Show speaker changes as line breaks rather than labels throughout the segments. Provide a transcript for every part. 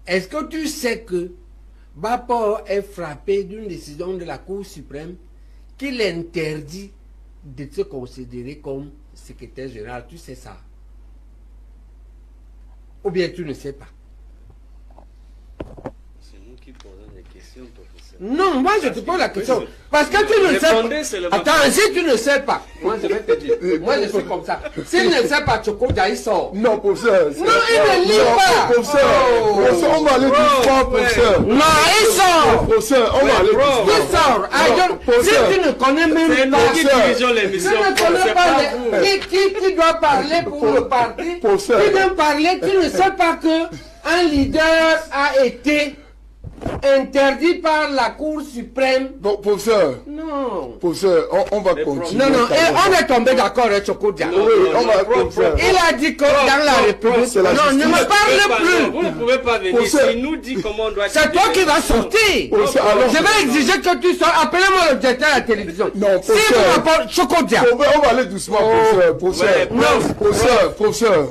est-ce que tu sais que Bapor est frappé d'une décision de la Cour suprême qui l'interdit de se considérer comme secrétaire général? Tu sais ça? Ou bien tu ne sais pas?
C'est nous qui posons des questions, professeur.
Non, moi je te pose la question. Parce que tu ne sais pas. Attends, si tu ne sais pas, moi je vais te dire. Moi je suis comme ça. S'il ne sait pas, Chokodia, il sort.
Non, professeur.
Non, il ne lit pas.
Professeur, on va aller doucement, professeur.
Non, il sort.
Professeur, on va aller doucement.
Il sort. Si tu ne connais même pas,
qui dirigeons l'émission,
tu ne connais pas qui doit parler pour le parti, qui doit parler, tu ne sais pas que un leader a été interdit par la Cour suprême.
Bon, professeur.
Non.
Professeur, on va continuer.
Non, on est tombé d'accord avec Chokodia.
Oui, on va professeur.
Il a dit que dans la République. Non, ne me parle plus.
Vous ne pouvez pas venir. Il nous dit comment on doit.
C'est toi qui vas sortir. Je vais exiger que tu sors. Appelez-moi le directeur de la télévision.
Non,
si vous m'appelez Chokodia.
On va aller doucement, professeur,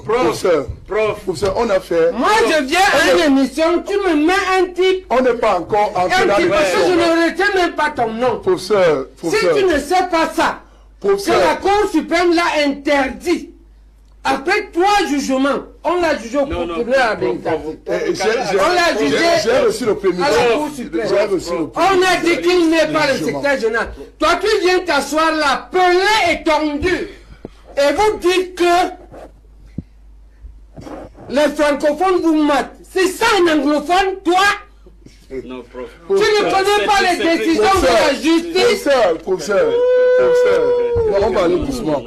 on a fait.
Moi, je viens à une émission, tu me mets un type.
On n'est pas encore entré dans l'émission.
Je ne retiens même pas ton nom.
Professeur.
Si tu ne sais pas ça, que la Cour suprême l'a interdit. Après 3 jugements, on l'a jugé au procureur à l'habilitation. On l'a jugé à la Cour suprême. On a dit qu'il n'est pas le secrétaire général. Toi, tu viens t'asseoir là, pelé et tondu. Et vous dites que les francophones vous matent. C'est ça un anglophone, toi?
Non, prof.
Tu ne connais pas les décisions de la justice?
Professeur. Non, on va aller doucement.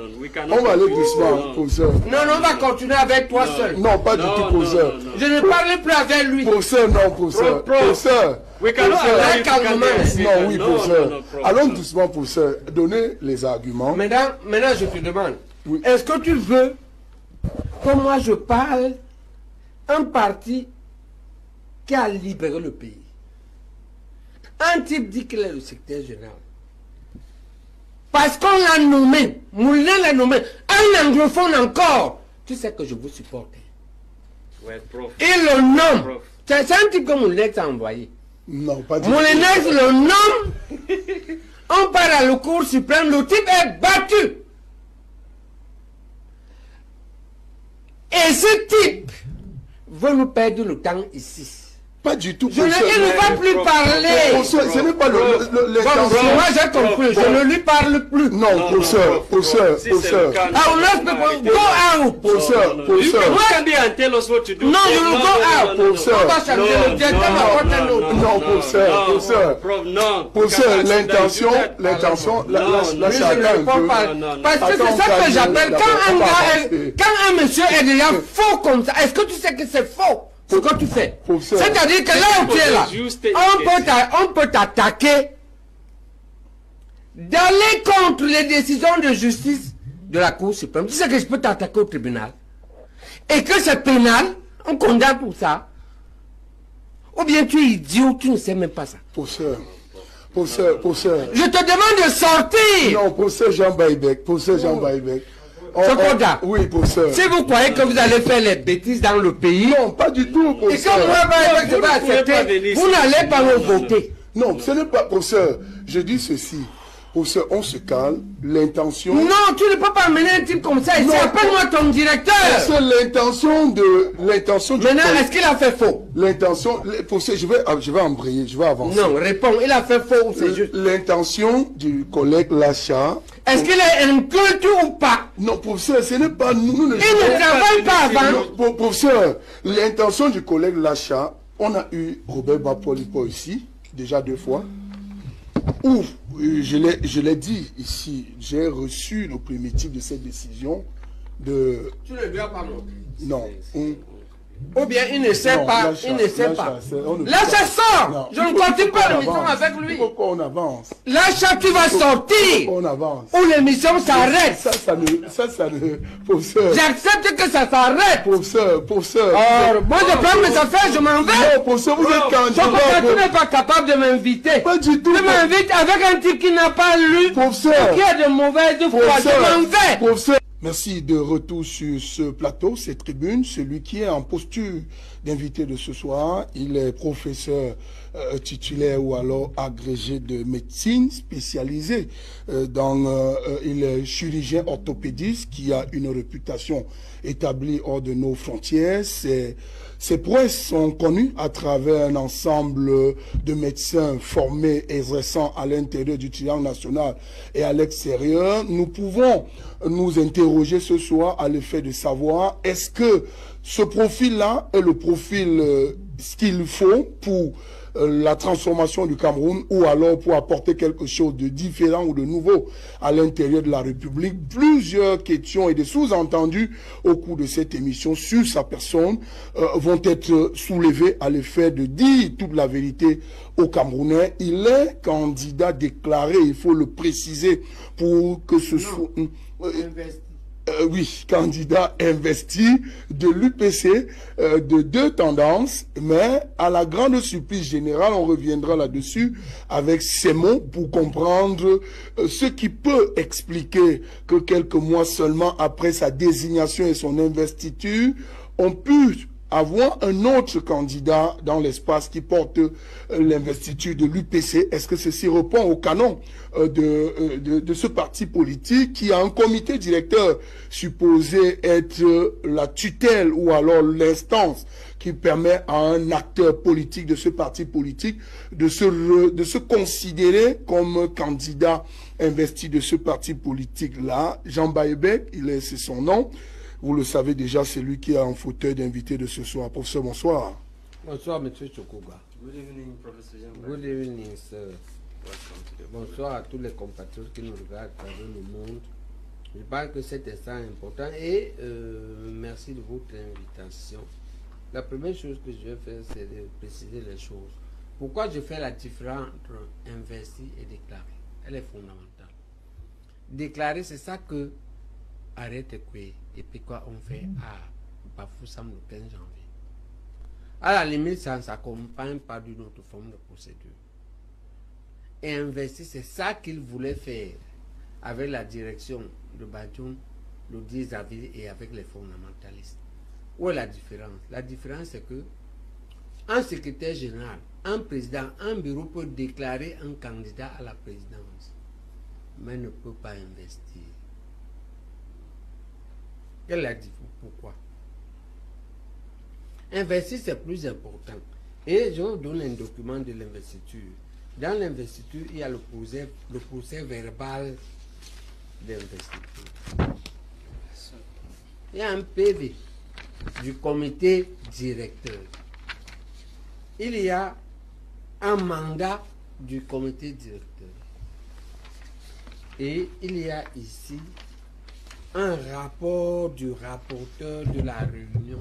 On va aller doucement, professeur.
Non, on va continuer avec toi seul.
Non, pas du tout, professeur.
Je ne parle plus avec lui.
Professeur, non, professeur. Professeur. Non, oui, professeur. Allons doucement, professeur. Donnez les arguments.
Maintenant, je te demande. Est-ce que tu veux que moi je parle un parti qui a libéré le pays? Un type dit qu'il est le secrétaire général. Parce qu'on l'a nommé. Moulin l'a nommé. Un anglophone encore. Tu sais que je vous supporte.
Ouais, prof.
Il le nomme. C'est un type que Moulinex a envoyé.
Non, pas du tout.
Moulinex le nomme. On part à la Cour suprême. Le type est battu. Et ce type veut nous perdre le temps ici.
Pas du tout.
Je ne va plus parler.
Ce n'est pas l'intention.
Moi j'ai compris. Je ne lui parle plus.
Non, professeur.
Go out.
Professeur.
No, you will go out.
Professeur.
Non,
professeur. Professeur, l'intention, là chacun peut.
Parce que c'est ça que j'appelle quand un monsieur est déjà faux comme ça. Est-ce que tu sais que c'est faux? Ce que tu fais. C'est-à-dire que là où tu es là, on peut t'attaquer d'aller contre les décisions de justice de la Cour suprême. Tu sais que je peux t'attaquer au tribunal. Et que c'est pénal, on condamne pour ça. Ou bien tu es idiot, tu ne sais même pas ça.
Professeur.
Je te demande de sortir.
Non, professeur Jean Baïbek. Oui, professeur.
Si vous croyez que vous allez faire les bêtises dans le pays,
non, pas du tout, professeur.
Et comme moi, vous n'allez pas me voter.
Non, ce n'est pas, professeur. Je dis ceci. Professeur, on se calme. L'intention.
Non, tu ne peux pas mener un type comme ça. Appelle-moi ton directeur.
C'est l'intention du.
Maintenant, est-ce qu'il a fait faux?
L'intention. Professeur, je vais embrayer, je vais avancer.
Non, réponds. Il a fait faux ou c'est juste?
L'intention du collègue Lacha.
Est-ce qu'il est un culte ou pas?
Non, professeur, ce n'est pas nous.
Il ne travaille pas avant.
Professeur, l'intention du collègue Lacha, on a eu Robert Bapolipo ici, déjà 2 fois. Où, je l'ai dit ici, j'ai reçu le primitif de cette décision de...
Tu ne lui as pas montré?
Non.
Ou bien il ne sait pas, Lacha sort. Je ne continue pas l'émission avec lui.
Pourquoi on avance?
Lacha, tu vas sortir.
On avance.
Ou l'émission s'arrête.
Ça ne... Professeur.
J'accepte que ça s'arrête.
Professeur.
Moi je prends mes affaires, je m'en vais.
Non, professeur, vous êtes candidat.
Tu n'es pas capable de m'inviter.
Pas du tout.
Tu m'invites avec un type qui n'a pas lu.
Professeur.
Qui a de mauvaises foi. Je m'en vais.
Professeur. Merci de retour sur ce plateau, cette tribune, celui qui est en posture d'invité de ce soir. Il est professeur titulaire ou alors agrégé de médecine spécialisé il est chirurgien orthopédiste qui a une réputation établie hors de nos frontières. Ses prouesses sont connues à travers un ensemble de médecins formés et exerçant à l'intérieur du triangle national et à l'extérieur. Nous pouvons nous interroger ce soir à l'effet de savoir est-ce que ce profil-là est le profil qu'il faut pour la transformation du Cameroun ou alors pour apporter quelque chose de différent ou de nouveau à l'intérieur de la République. Plusieurs questions et des sous-entendus au cours de cette émission sur sa personne vont être soulevés à l'effet de dire toute la vérité aux Camerounais. Il est candidat déclaré, il faut le préciser pour que ce soit... oui, candidat investi de l'UPC de deux tendances, mais à la grande surprise générale, on reviendra là-dessus avec ces mots pour comprendre ce qui peut expliquer que quelques mois seulement après sa désignation et son investiture, on pu avoir un autre candidat dans l'espace qui porte l'investiture de l'UPC. Est-ce que ceci répond au canon de ce parti politique qui a un comité directeur supposé être la tutelle ou alors l'instance qui permet à un acteur politique de ce parti politique de se considérer comme candidat investi de ce parti politique-là? Jean Baïbek, c'est son nom. Vous le savez déjà, c'est lui qui a un fauteuil d'invité de ce soir. Professeur, bonsoir.
Bonsoir, M. Chokouga.
Good evening, Professor Jean.
Good evening, sir. Bonsoir à tous les compatriotes qui nous regardent à travers le monde. Je pense que cet instant est important et merci de votre invitation. La première chose que je vais faire, c'est de préciser les choses. Pourquoi je fais la différence entre investi et déclaré? Elle est fondamentale. Déclarer, c'est ça que arrête quoi et puis quoi on fait à Bafoussam le 15 janvier. À la limite, ça ne s'accompagne pas d'une autre forme de procédure. Et investir, c'est ça qu'il voulait faire avec la direction de Badjoun le 10 avril et avec les fondamentalistes. Où est la différence? La différence, c'est que un secrétaire général, un président, un bureau peut déclarer un candidat à la présidence, mais ne peut pas investir. Quelle est la différence? Pourquoi? Investir, c'est plus important. Et je vous donne un document de l'investiture. Dans l'investiture, il y a le procès verbal d'investiture. Il y a un PV du comité directeur. Il y a un mandat du comité directeur. Et il y a ici un rapport du rapporteur de la réunion.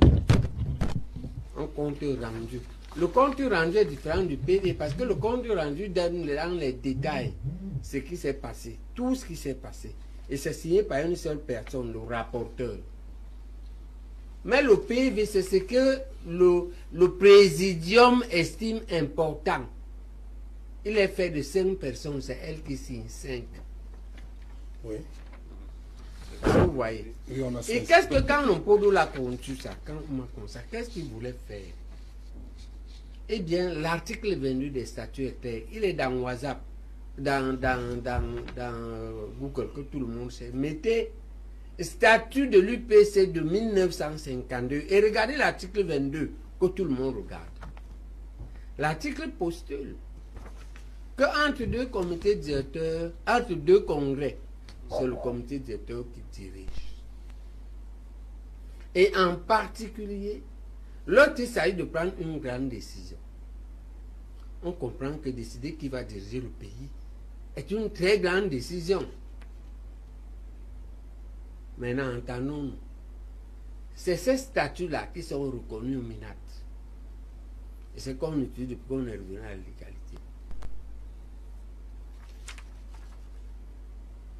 Un compte rendu. Le compte rendu est différent du PV parce que le compte rendu donne dans les détails ce qui s'est passé, tout ce qui s'est passé. Et c'est signé par une seule personne, le rapporteur. Mais le PV, c'est ce que le présidium estime important. Il est fait de 5 personnes, c'est elle qui signe 5.
Oui.
Vous voyez. Oui, et qu'est-ce que quand on pose la conçu ça, quand on a comme ça, qu'est-ce qu'il voulait faire? Eh bien, l'article 22 des statuts est clair. Il est dans WhatsApp, dans Google, que tout le monde sait. Mettez statut de l'UPC de 1952 et regardez l'article 22 que tout le monde regarde. L'article postule que entre deux comités directeurs, entre deux congrès, c'est le comité directeur qui dirige. Et en particulier, lorsqu'il s'agit de prendre une grande décision, on comprend que décider qui va diriger le pays est une très grande décision. Maintenant, entendons-nous. C'est ces statuts-là qui sont reconnus au MINAT. Et c'est comme nous dit depuis qu'on est revenu à la légalité.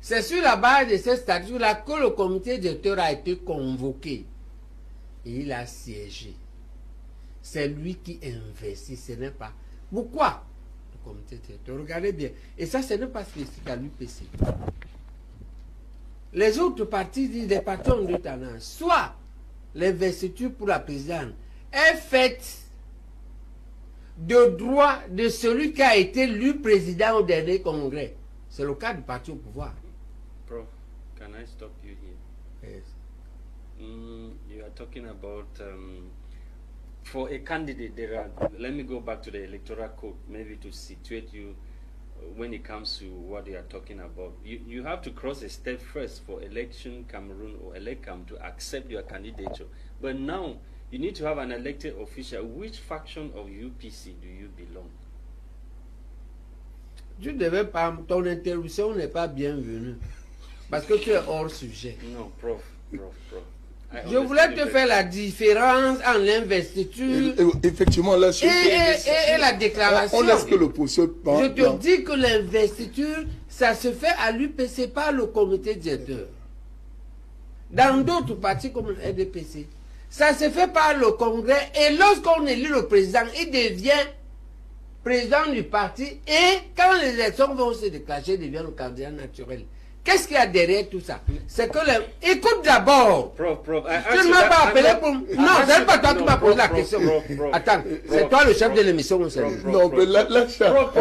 C'est sur la base de ces statuts-là que le comité directeur a été convoqué. Et il a siégé. C'est lui qui investit, ce n'est pas... Pourquoi? Le comité directeur, regardez bien. Et ça, ce n'est pas spécifique à l'UPC. Les autres partis disent des patrons de tendance. Soit l'investiture pour la présidence est faite de droit de celui qui a été élu président au dernier congrès. C'est le cas du parti au pouvoir.
Prof, can I stop you here?
Yes.
You are talking about for a candidate. Let me go back to the electoral code, maybe to situate you when it comes to what they are talking about. You have to cross a step first for election Cameroon or Elecam to accept your candidature. But now you need to have an elected official. Which faction of UPC do you belong?
Tu devais pas, ton interruption n'est pas bienvenue. Parce que tu es hors sujet.
Non, prof.
Je voulais te faire la différence entre l'investiture
effectivement, là,
et la déclaration.
On laisse que le procès parle.
Je te dis que l'investiture, ça se fait à l'UPC par le comité directeur. Dans d'autres partis comme le RDPC, ça se fait par le congrès. Et lorsqu'on élit le président, il devient président du parti. Et quand les élections vont se déclencher, il devient le candidat naturel. Qu'est-ce qu'il y a derrière tout ça? C'est que écoute d'abord. Tu ne m'as pas appelé pour... Non, ce n'est pas toi qui m'as posé la question. Attends, c'est toi le chef de l'émission.
Non, mais là,
prof.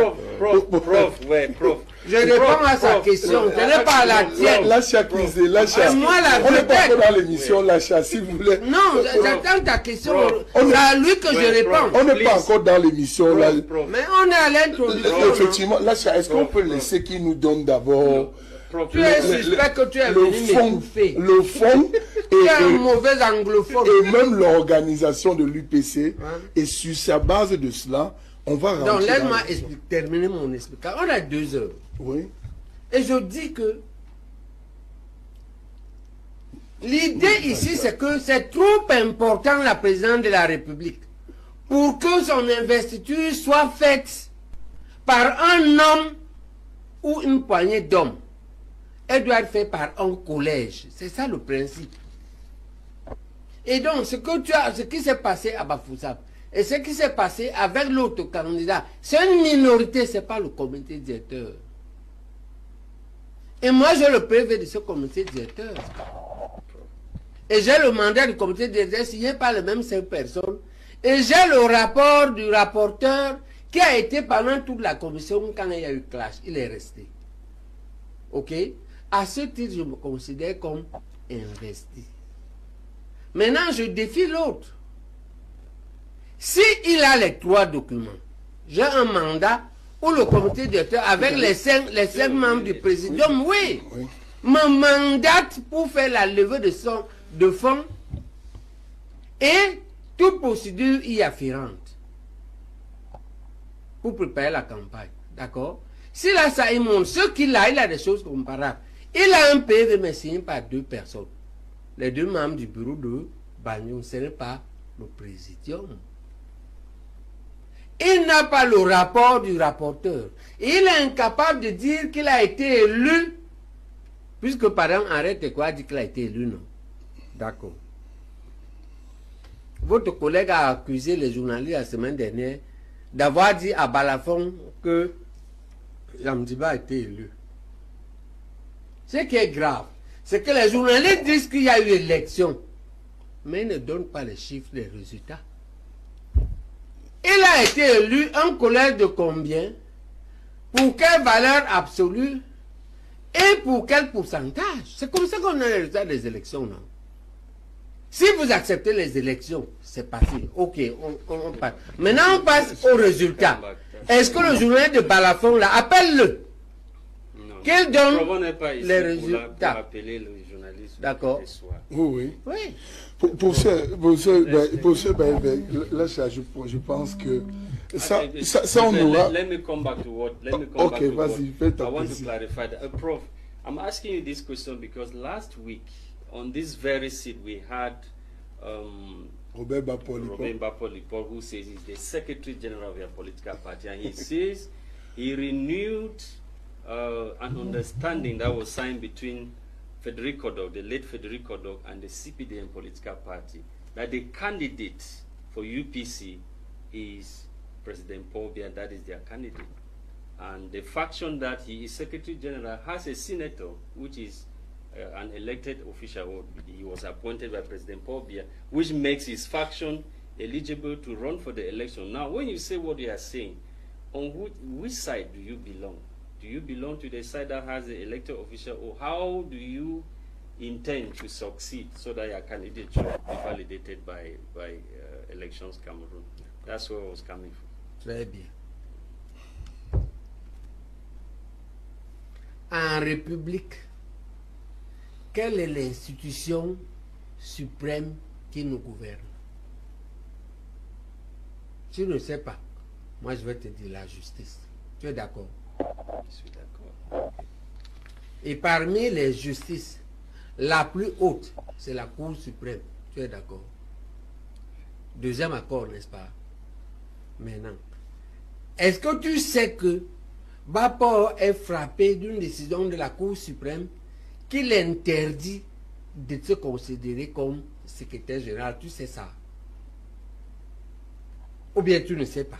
Je réponds à sa question, ce n'est pas la tienne.
L'achat accusé, l'achat.
Moi, la
on n'est pas encore dans l'émission, l'achat, s'il vous plaît.
Non, j'attends ta question. C'est à lui que je réponds.
On n'est pas encore dans l'émission.
Mais on est à l'introduction.
Effectivement, l'achat, est-ce qu'on peut laisser qu'il nous donne d'abord...
Tu es suspect que tu es venu m'étouffer.
Le fond
tu es un mauvais anglophone.
Et même l'organisation de l'UPC. Et sur sa base de cela, on va rentrer.
Donc laisse-moi terminer mon explication. On a 2 heures.
Oui.
Et je dis que l'idée ici, c'est que c'est trop important la présidence de la République pour que son investiture soit faite par un homme ou une poignée d'hommes. Elle doit être faite par un collège. C'est ça le principe. Et donc, ce qui s'est passé à Bafoussam et ce qui s'est passé avec l'autre candidat, c'est une minorité, ce n'est pas le comité directeur. Et moi, je le préfère de ce comité directeur. Et j'ai le mandat du comité directeur signé par les mêmes 5 personnes. Et j'ai le rapport du rapporteur qui a été pendant toute la commission quand il y a eu clash. Il est resté. Ok? À ce titre, je me considère comme investi. Maintenant, je défie l'autre. S'il a les 3 documents, j'ai un mandat où le comité directeur, avec les 5 membres du présidium, oui, me mandate pour faire la levée de fonds et toute procédure y afférente pour préparer la campagne. D'accord? S'il a ça, il montre ce qu'il a, il a des choses comparables. Il a un PV, mais signé par 2 personnes. Les 2 membres du bureau de Bagnon, ce n'est pas le présidium. Il n'a pas le rapport du rapporteur. Il est incapable de dire qu'il a été élu, puisque par exemple, arrête quoi dit qu'il a été élu, non? D'accord. Votre collègue a accusé les journalistes la semaine dernière d'avoir dit à Balafon que Yamdiba a été élu. Ce qui est grave, c'est que les journalistes disent qu'il y a eu élection, mais ils ne donnent pas les chiffres des résultats. Il a été élu un collège de combien? Pour quelle valeur absolue? Et pour quel pourcentage? C'est comme ça qu'on a les résultats des élections, non? Si vous acceptez les élections, c'est parti. Ok, on passe. Maintenant, on passe aux résultats. Est-ce que le journaliste de Balafon, là, appelle-le? Qu'il donne les résultats. D'accord.
Oui. Pour ce, là, je pense que ça on aura.
Let me come back to what.
Okay, vas-y, fais ta
I want to clarify that. Prof, I'm asking you this question because last week on this very seat we had
Robert
Bapolipor, who says he's the Secretary General of your political party, and he says he renewed an understanding that was signed between Federico Dog, the late Federico Dog, and the CPDM political party, that the candidate for UPC is President Paul Biya, that is their candidate. And the faction that he is Secretary General has a senator, which is an elected official. He was appointed by President Paul Biya, which makes his faction eligible to run for the election. Now, when you say what you are saying, on which side do you belong? Do you belong to the side that has the elected official, or how do you intend to succeed so that your candidature be validated by Elections Cameroon? That's where I was coming from.
Très bien. En République, quelle est l'institution suprême qui nous gouverne? Tu ne sais pas. Moi, je vais te dire la justice. Tu es d'accord?
Je suis d'accord.
Et parmi les justices, la plus haute, c'est la Cour suprême. Tu es d'accord? Deuxième accord, n'est-ce pas? Maintenant, est-ce que tu sais que Bapor est frappé d'une décision de la Cour suprême qui l'interdit de se considérer comme secrétaire général? Tu sais ça? Ou bien tu ne sais pas?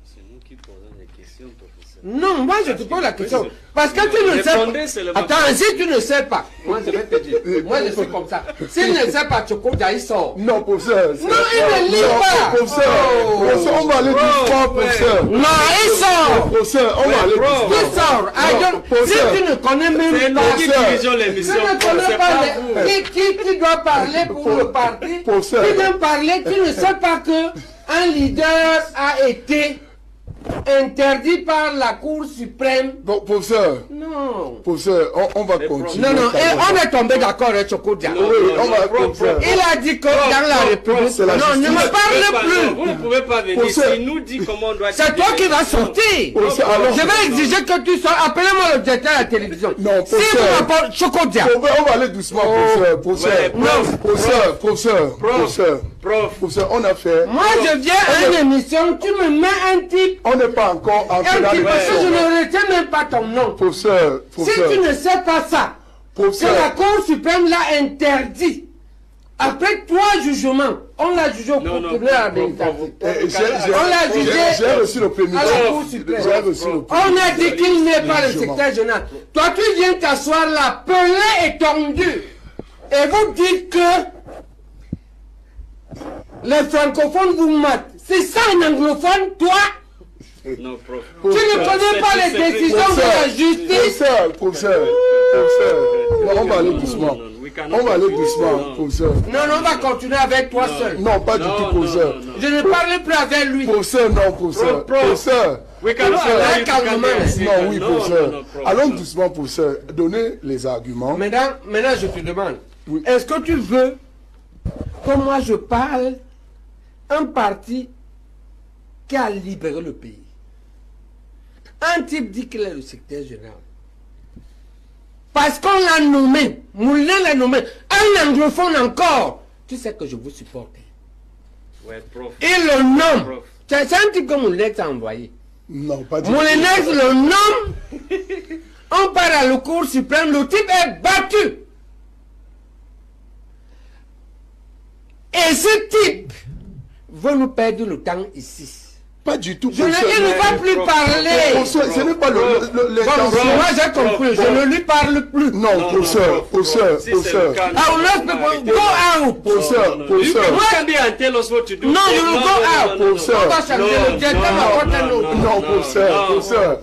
C'est nous qui posons des questions, professeur.
Non, moi je te pose la question. Parce que tu ne sais pas. Attends, si tu ne sais pas, moi je vais te dire. Moi je suis comme ça. S'il ne sait pas, Tchokodia, il sort.
Non, professeur.
Non, il ne lit pas.
Professeur, on va aller doucement, professeur.
Non, il sort.
Professeur, on va aller doucement.
Il sort. Si tu ne connais même pas, tu ne connais pas qui doit parler pour le parti, qui vient parler, tu ne sais pas que un leader a été interdit par la Cour suprême.
Bon, professeur.
Non.
Professeur, on va continuer.
Non, non, on est tombé d'accord avec Tchokodia.
Oui, on va continuer.
Il a dit que dans la République. Non, ne me parle plus.
Vous ne pouvez pas venir. Il nous dit comment on doit.
C'est toi qui vas sortir. Je vais exiger que tu sors. Appelez-moi le directeur de la télévision.
Non,
si vous m'appelez Tchokodia.
On va aller doucement, professeur. Professeur, on a fait.
Moi, je viens à une émission, tu me mets un type.
On n'est pas encore entré dans
l'émission. Parce que je ne retiens même pas ton nom.
Professeur.
Si tu ne sais pas ça, que la Cour suprême l'a interdit. Après 3 jugements, on l'a jugé au procureur habilitatif. On l'a jugé à la Cour suprême. On a dit qu'il n'est pas le secrétaire général. Toi, tu viens t'asseoir là, pelé et tendu. Et vous dites que les francophones vous matent. C'est ça un anglophone, toi?
Non, prof.
Tu ne connais pas les décisions de la justice?
Professeur. On va aller doucement. On va aller doucement, professeur.
Non, on va continuer avec toi seul.
Non, pas du tout, professeur.
Je ne parle plus avec lui.
Professeur, non, professeur. Professeur. Non, oui, professeur. Allons doucement, professeur. Donnez les arguments.
Maintenant, je te demande. Est-ce que tu veux que moi je parle un parti qui a libéré le pays? Un type dit qu'il est le secrétaire général. Parce qu'on l'a nommé. Moulin l'a nommé. Un anglophone encore. Tu sais que je vous supporte.
Ouais, prof.
Il le nomme. C'est un type que Moulinex a envoyé.
Non, pas du tout.
Moulinex le nomme. On part à la Cour suprême. Le type est battu. Et ce type veut nous perdre le temps ici.
Pas du tout.
Je ne lui va plus parler.
Ce n'est pas
moi j'ai compris, je ne lui parle plus.
Non, professeur.
Ah, let's go out.
Professeur.
You can be and tell us what to do.
No, you will go out.
Professeur. Non, professeur.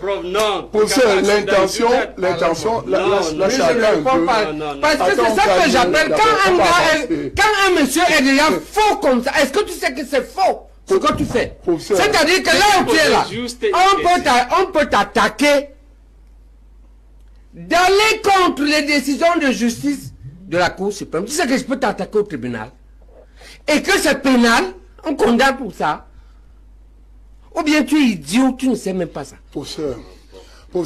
Professeur, l'intention, là chacun peut.
Parce que c'est ça que j'appelle quand un monsieur est déjà faux comme ça. Est-ce que tu sais que c'est faux? Ce que tu fais. C'est-à-dire que là où tu es là, on peut t'attaquer d'aller contre les décisions de justice de la Cour suprême. Tu sais que je peux t'attaquer au tribunal et que c'est pénal, on condamne pour ça. Ou bien tu es idiot, tu ne sais même pas ça.
Professeur.
Je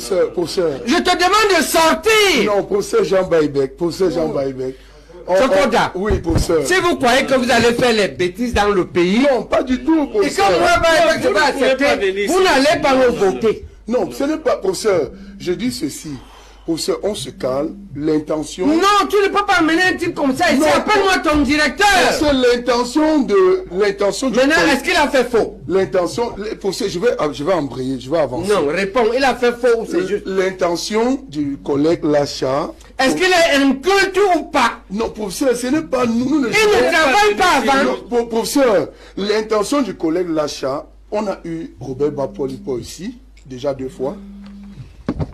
te demande de sortir.
Non, professeur Jean Baïbek.
Tchokodia.
Oui, professeur.
Si vous croyez que vous allez faire les bêtises dans le pays,
non, pas du tout, professeur.
Et que moi, je vais accepter, vous n'allez pas me voter.
Non, ce n'est pas, professeur. Je dis ceci. Professeur, on se calme. L'intention...
Non, tu ne peux pas amener un type comme ça ici. Appelle-moi ton directeur.
C'est l'intention du...
Maintenant, est-ce qu'il a fait faux?
L'intention... Professeur, je vais embrayer, je vais avancer.
Non, réponds. Il a fait faux ou c'est juste?
L'intention du collègue Lacha...
Est-ce qu'il est un culte ou pas?
Non, professeur, ce n'est pas nous.
Il ne travaille pas avant.
Professeur, l'intention du collègue Lacha, on a eu Robert Bapolipo ici, déjà 2 fois,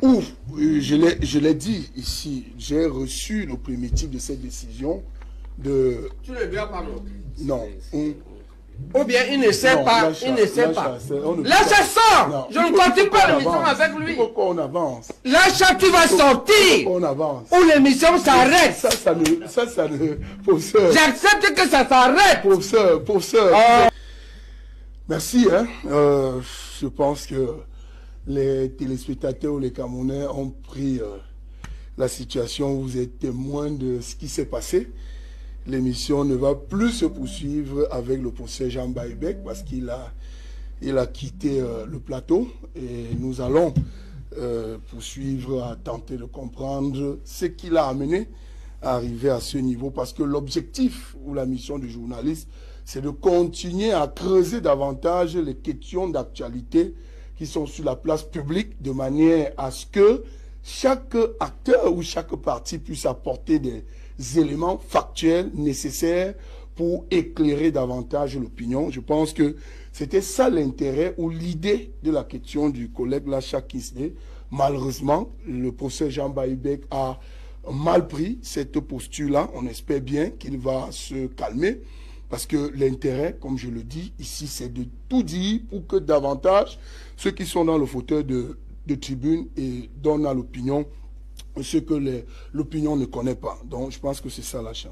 où, je l'ai dit ici, j'ai reçu le primitif de cette décision de...
Tu ne lui as pas montré?
Non.
Ou bien il ne sait pas, il ne sait pas. Lacha sort. Je ne continue pas l'émission avec lui.
Pourquoi on avance?
Lacha, tu vas sortir.
On avance.
Ou l'émission s'arrête.
Ça ne... Professeur.
J'accepte que ça s'arrête.
Professeur. Merci. Je pense que les téléspectateurs ou les Camerounais ont pris la situation. Vous êtes témoins de ce qui s'est passé. L'émission ne va plus se poursuivre avec le professeur Jean Baïbek parce qu'il a quitté le plateau et nous allons poursuivre à tenter de comprendre ce qui l'a amené à arriver à ce niveau parce que l'objectif ou la mission du journaliste, c'est de continuer à creuser davantage les questions d'actualité qui sont sur la place publique de manière à ce que chaque acteur ou chaque parti puisse apporter des éléments factuels nécessaires pour éclairer davantage l'opinion. Je pense que c'était ça l'intérêt ou l'idée de la question du collègue Lacha Kinsné. Malheureusement, le professeur Jean Baïbek a mal pris cette posture-là. On espère bien qu'il va se calmer parce que l'intérêt, comme je le dis ici, c'est de tout dire pour que davantage ceux qui sont dans le fauteuil de tribune et donnent à l'opinion ce que l'opinion ne connaît pas. Donc, je pense que c'est ça l'achat.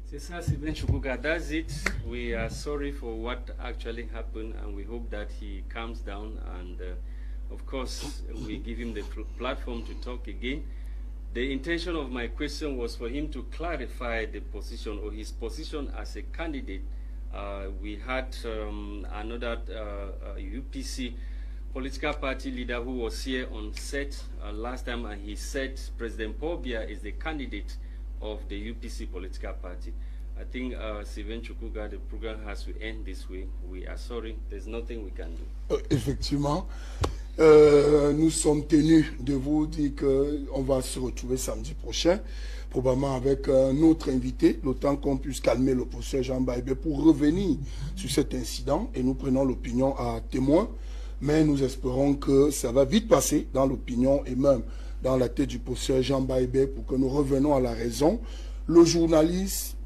C'est ça, Sylvain Chukwuka. That's it. We are sorry for what actually happened and we hope that he calms down and of course we give him the platform to talk again. The intention of my question was for him to clarify the position or his position as a candidate. We had another UPC political party leader who was here on set last time, and he said President Paul Biya is the candidate of the UPC political party. I think Sylvain Chukwuka, the program has to end this way. We are sorry, there's nothing we can do.
Effectivement, nous sommes tenus de vous dire qu'on va se retrouver samedi prochain, probablement avec un autre invité, le temps qu'on puisse calmer le professeur Jean Baïbek pour revenir sur cet incident, et nous prenons l'opinion à témoin. Mais nous espérons que ça va vite passer dans l'opinion et même dans la tête du professeur Jean Baïbek pour que nous revenons à la raison. Le journaliste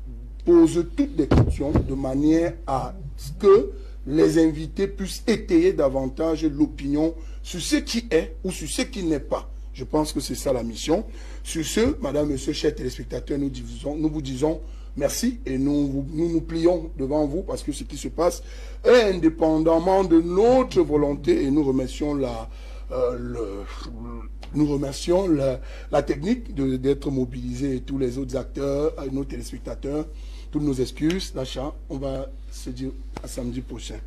pose toutes les questions de manière à ce que les invités puissent étayer davantage l'opinion sur ce qui est ou sur ce qui n'est pas. Je pense que c'est ça la mission. Sur ce, madame, monsieur, chers téléspectateurs, nous vous disons merci et nous plions devant vous parce que ce qui se passe est indépendamment de notre volonté et nous remercions la technique d'être mobilisés et tous les autres acteurs, nos téléspectateurs, toutes nos excuses. L'achat, on va se dire à samedi prochain.